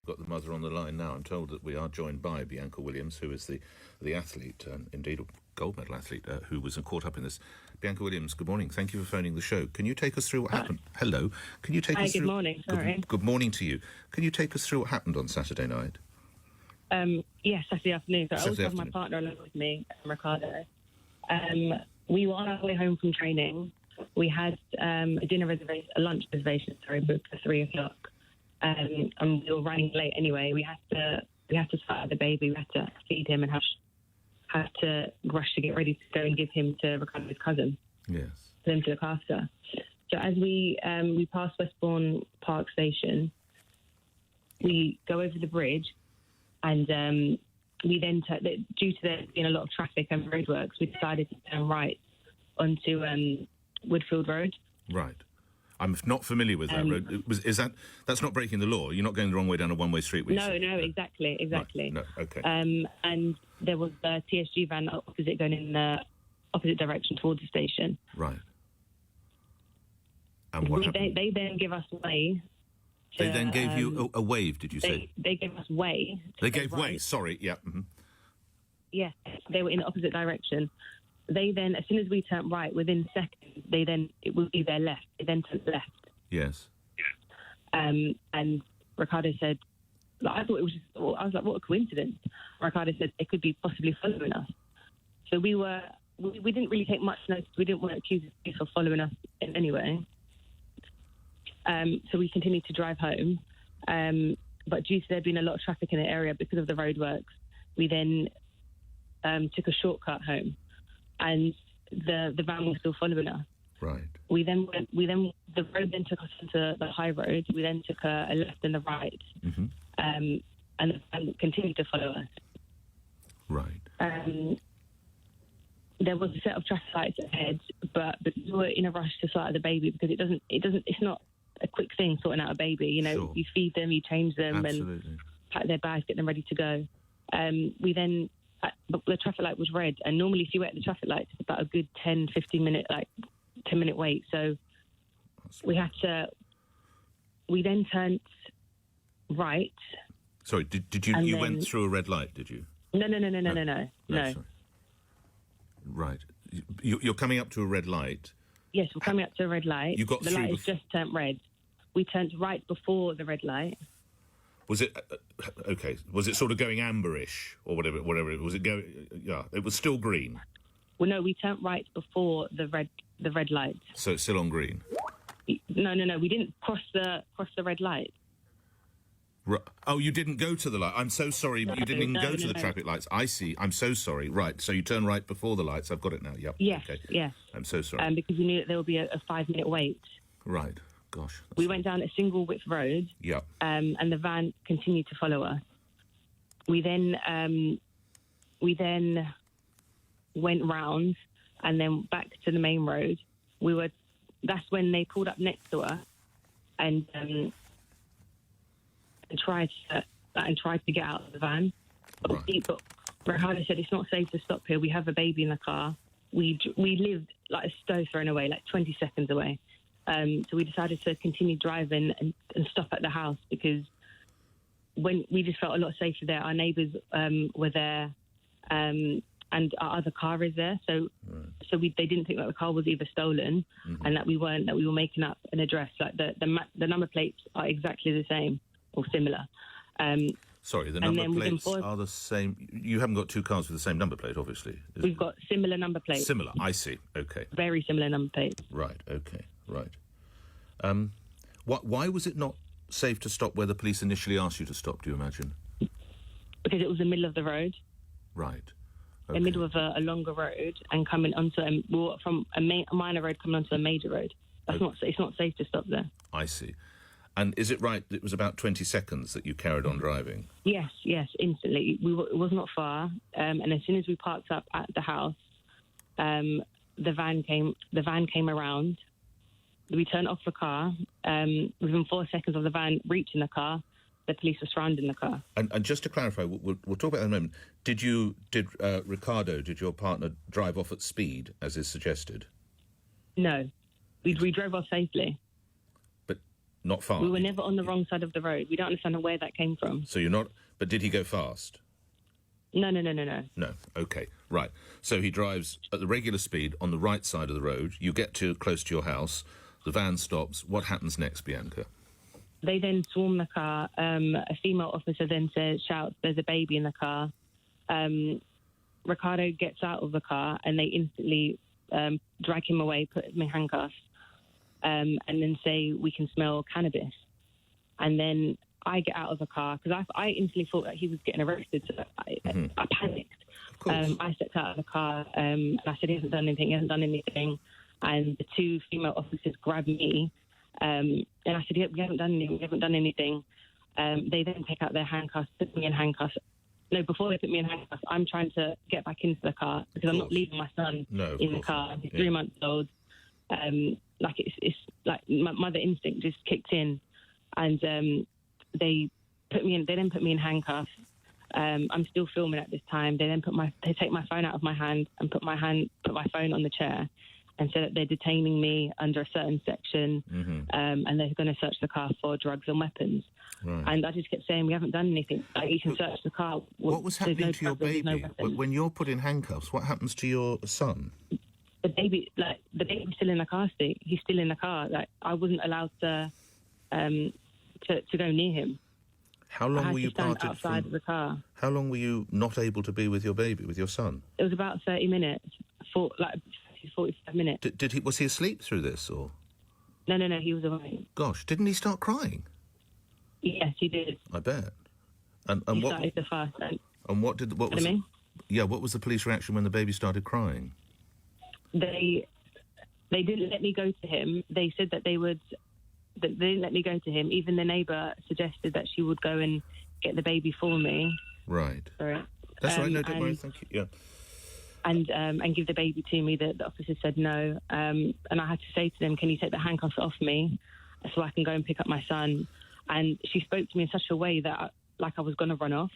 Got the mother on the line now. I'm told that we are joined by Bianca Williams, who is the athlete, indeed a gold medal athlete, who was caught up in this. Bianca Williams, good morning. Thank you for phoning the show. Can you take us through what happened? Hello. Can you take us through... Good morning. Sorry. Good morning to you. Can you take us through what happened on Saturday night? Yes, Saturday afternoon. So I also have my partner along with me, Ricardo. We were on our way home from training. We had a lunch reservation, booked for 3:00. And we were running late anyway. We had to start the baby. We had to feed him and have to rush to get ready to go and give him to Ricardo's cousin. Yes. For them to look after. So as we passed Westbourne Park Station, we go over the bridge, and we then, due to there being a lot of traffic and roadworks, we decided to turn right onto Woodfield Road. Right. I'm not familiar with that road. That's not breaking the law? You're not going the wrong way down a one-way street? No, exactly. Right. No, okay. And there was a TSG van opposite going in the opposite direction towards the station. Right. And what happened? They then give us way. They then gave you a wave, did you say? They gave us way. They gave way, sorry, yeah. Mm-hmm. Yes, they were in the opposite direction. They then, as soon as we turned right, within seconds, it would be their left. They then turned left. Yes. And Ricardo said, I thought it was I was like, what a coincidence. Ricardo said they could be possibly following us. So we didn't really take much notice. We didn't want to accuse the police of following us in any way. So we continued to drive home. But due to there being a lot of traffic in the area because of the roadworks, we then took a shortcut home. And the van was still following us. Right. The road then took us into the high road. We then took a left and a right. Mm-hmm. And the van continued to follow us. Right. There was a set of traffic lights ahead, but we were in a rush to start the baby because it's not a quick thing sorting out a baby. You know, Sure. You feed them, you change them, Absolutely. and pack their bags, get them ready to go. But the traffic light was red, and normally if you wait at the traffic lights, it's about a good 10, 15 minute, 10-minute wait. So we then turned right. Sorry, did you went through a red light, did you? No. Sorry. Right. You're coming up to a red light. Yes, we're coming up to a red light. You got the through light has just turned red. We turned right before the red light. Was it okay? Was it sort of going amberish or whatever? Was it going? Yeah, it was still green. Well, no, we turned right before the red light. So it's still on green. No. We didn't cross the red light. Oh, you didn't go to the light. I'm so sorry. You didn't even go to the traffic lights. I see. I'm so sorry. Right. So you turn right before the lights. I've got it now. Yep. Yes. Okay. Yes. I'm so sorry. Because we knew that there would be a 5-minute wait. Right. Gosh. We went down a single width road. Yeah. And the van continued to follow us. We then went round and then back to the main road. That's when they pulled up next to us and tried to get out of the van. Right. But Ricardo said it's not safe to stop here. We have a baby in the car. We lived like a stone thrown away, like 20 seconds away. So we decided to continue driving and stop at the house because when we just felt a lot safer there. Our neighbours were there, and our other car is there. So they didn't think that the car was either stolen, mm-hmm. and that we were making up an address. Like the number plates are exactly the same or similar. Sorry, the number plates are the same. You haven't got two cars with the same number plate, obviously. We've got similar number plates. Similar, I see. Okay. Very similar number plates. Right. Okay. Right. Why was it not safe to stop where the police initially asked you to stop, do you imagine? Because it was the middle of the road. Right. Okay. The middle of a longer road and coming onto from a minor road coming onto a major road. It's not safe to stop there. I see. And is it right that it was about 20 seconds that you carried on driving? Yes, instantly. It was not far. And as soon as we parked up at the house, the van came around. We turned off the car. Within 4 seconds of the van reaching the car, the police were surrounding the car. And just to clarify, we'll talk about that in a moment. Did Ricardo, did your partner, drive off at speed, as is suggested? No. We drove off safely. Not far. We were never on the wrong side of the road. We don't understand where that came from. So you're not... But did he go fast? No. No. OK, right. So he drives at the regular speed on the right side of the road. You get close to your house. The van stops. What happens next, Bianca? They then swarm the car. A female officer then shouts, "There's a baby in the car." Ricardo gets out of the car and they instantly drag him away, put him in handcuffs, and then say, "We can smell cannabis." And then I get out of the car because I instantly thought that he was getting arrested, so I panicked. Of course. I stepped out of the car and I said, he hasn't done anything. And the two female officers grabbed me and I said, we haven't done anything. They then take out their handcuffs, put me in handcuffs. No, before they put me in handcuffs, I'm trying to get back into the car because I'm not leaving my son in the car. He's 3 months old. It's like my mother instinct just kicked in, and they then put me in handcuffs. I'm still filming at this time. They then take my phone out of my hand and put my phone on the chair, and said that they're detaining me under a certain section, and they're going to search the car for drugs and weapons. Right. And I just kept saying, we haven't done anything. Like, you can search the car. What was happening to your baby? When you're put in handcuffs, what happens to your son? The baby's still in the car seat. He's still in the car. Like, I wasn't allowed to go near him. How long were you parted outside of the car? How long were you not able to be with your baby, with your son? It was about 30 minutes, 45 minutes. Was he asleep through this, or? No, he was awake. Gosh, didn't he start crying? Yes, he did. I bet. And he what? Started to fast. And what was the police reaction when the baby started crying? They didn't let me go to him. They said that they didn't let me go to him. Even the neighbour suggested that she would go and get the baby for me. Right. Sorry. That's right. No, don't worry. Thank you. Yeah. And give the baby to me. The officer said no. And I had to say to them, "Can you take the handcuffs off me so I can go and pick up my son?" And she spoke to me in such a way that I was going to run off,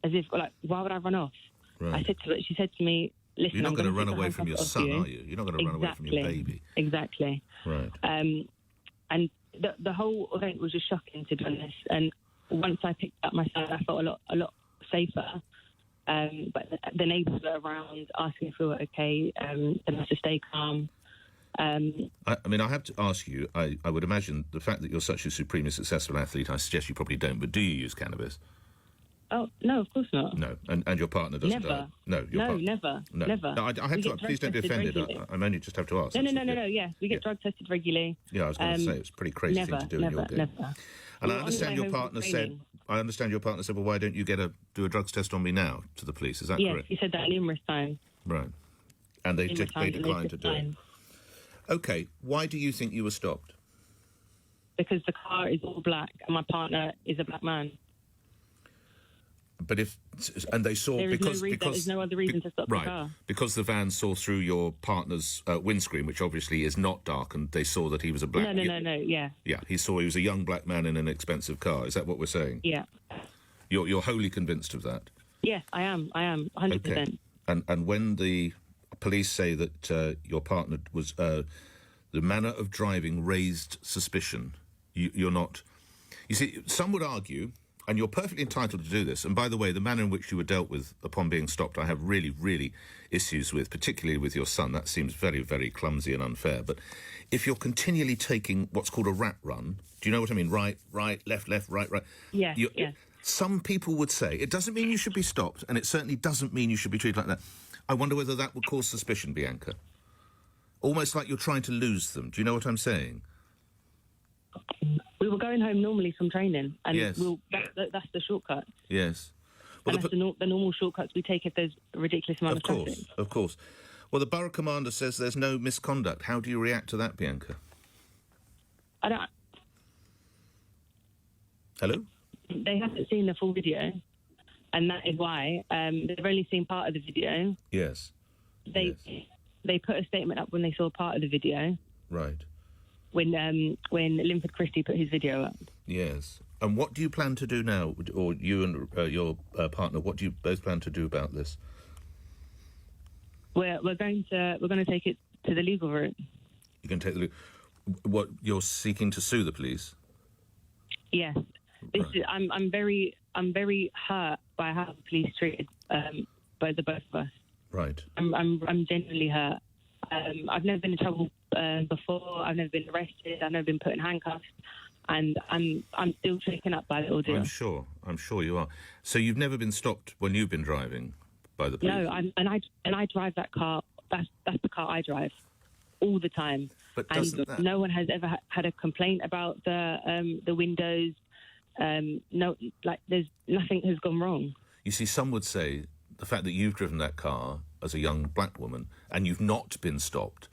as if why would I run off? Right. She said to me, "Listen, you're not going to run away from your son, are you? You're not going to run away from your baby." Exactly. Right. And the whole event was just shocking, to be honest. And once I picked up my son, I felt a lot safer. But the neighbours were around asking if we were okay, and us to stay calm. I mean, I have to ask you, I would imagine the fact that you're such a supremely successful athlete, I suggest you probably don't, but do you use cannabis? Oh, no, of course not. No, and your partner doesn't? Never. No, never. No, I have to, please don't be offended. I'm only just have to ask. No, yes, we get drug tested regularly. Yeah, I was going to say, it's a pretty crazy thing to do in your day. Never. And I understand your partner said, well, why don't you do a drugs test on me now, to the police, is that correct? Yes, he said that numerous times. Right. And they declined to do it. OK, why do you think you were stopped? Because the car is all black and my partner is a black man. But they saw... There's no other reason to stop the car. Because the van saw through your partner's windscreen, which obviously is not dark, and they saw that he was a black... No, yeah. Yeah, he was a young black man in an expensive car. Is that what we're saying? Yeah. You're wholly convinced of that? Yes, I am, 100%. Okay. And when the police say that your partner was... the manner of driving raised suspicion, you're not... You see, some would argue... And you're perfectly entitled to do this. And by the way, the manner in which you were dealt with upon being stopped, I have really, really issues with, particularly with your son. That seems very, very clumsy and unfair. But if you're continually taking what's called a rat run, do you know what I mean? Right, left, right. Yeah, Some people would say, it doesn't mean you should be stopped, and it certainly doesn't mean you should be treated like that. I wonder whether that would cause suspicion, Bianca. Almost like you're trying to lose them. Do you know what I'm saying? We were going home normally from training, and yes. That's the shortcut. Yes. Well, and that's the normal shortcuts we take if there's a ridiculous amount of traffic. Of course. Well, the borough commander says there's no misconduct. How do you react to that, Bianca? I don't... Hello? They haven't seen the full video, and that is why. They've only seen part of the video. Yes. They put a statement up when they saw part of the video. Right. When Linford Christie put his video up. Yes. And what do you plan to do now, or you and your partner? What do you both plan to do about this? We're going to take it to the legal route. You can take the... What, you're seeking to sue the police? Yes. I'm very hurt by how the police treated both of us. Right. I'm genuinely hurt. I've never been in trouble before. I've never been arrested. I've never been put in handcuffs, and I'm still shaken up by the ordeal. I'm sure you are. So you've never been stopped when you've been driving by the police? No, I drive that car. That's the car I drive all the time. But no one has ever had a complaint about the windows. No, there's nothing has gone wrong. You see, some would say the fact that you've driven that car as a young black woman and you've not been stopped,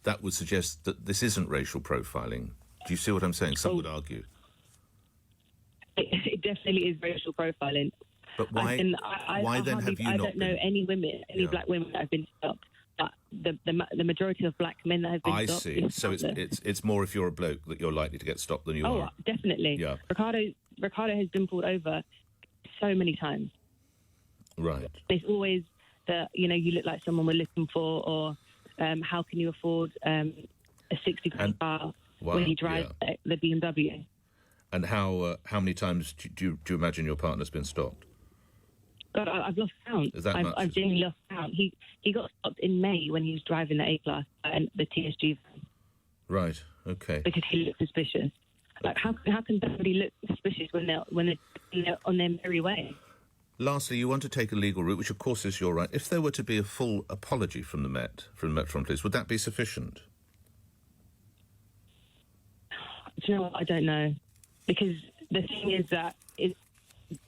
that would suggest that this isn't racial profiling. Do you see what I'm saying? Some would argue. It definitely is racial profiling. But why then have you not been? I don't know any black women that have been stopped. But the majority of black men that have been stopped. I see. So it's more if you're a bloke that you're likely to get stopped than you are. Oh, definitely. Yeah. Ricardo has been pulled over so many times. Right. It's always that you look like someone we're looking for, or how can you afford a 60 car when you drive the BMW? And how many times do you imagine your partner's been stopped? God, I've lost count. Is that much? I've genuinely lost count. He got stopped in May when he was driving the A-Class and the TSG van. Right. Okay. Because he looked suspicious. Like, how can somebody look suspicious when they're on their merry way? Lastly, you want to take a legal route, which of course is your right. If there were to be a full apology from the Metropolitan Police, would that be sufficient? Do you know what? I don't know. Because the thing is that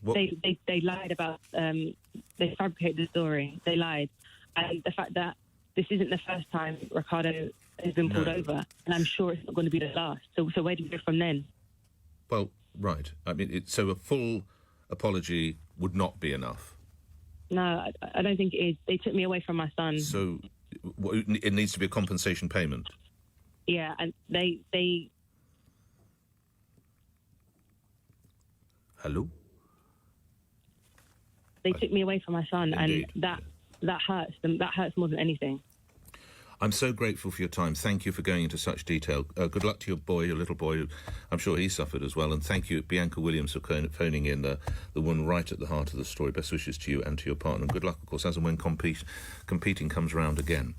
they lied about, they fabricated the story. They lied. And the fact that this isn't the first time Ricardo has been pulled over, and I'm sure it's not going to be the last. So where do you go from then? Well, right. I mean, so a full apology would not be enough. No, I don't think it is. They took me away from my son. So it needs to be a compensation payment? Yeah, and they... Hello? They took me away from my son, Indeed. and that hurts them. That hurts more than anything. I'm so grateful for your time. Thank you for going into such detail. Good luck to your little boy. I'm sure he suffered as well. And thank you, Bianca Williams, for phoning in, the one right at the heart of the story. Best wishes to you and to your partner. And good luck, of course, as and when competing comes round again.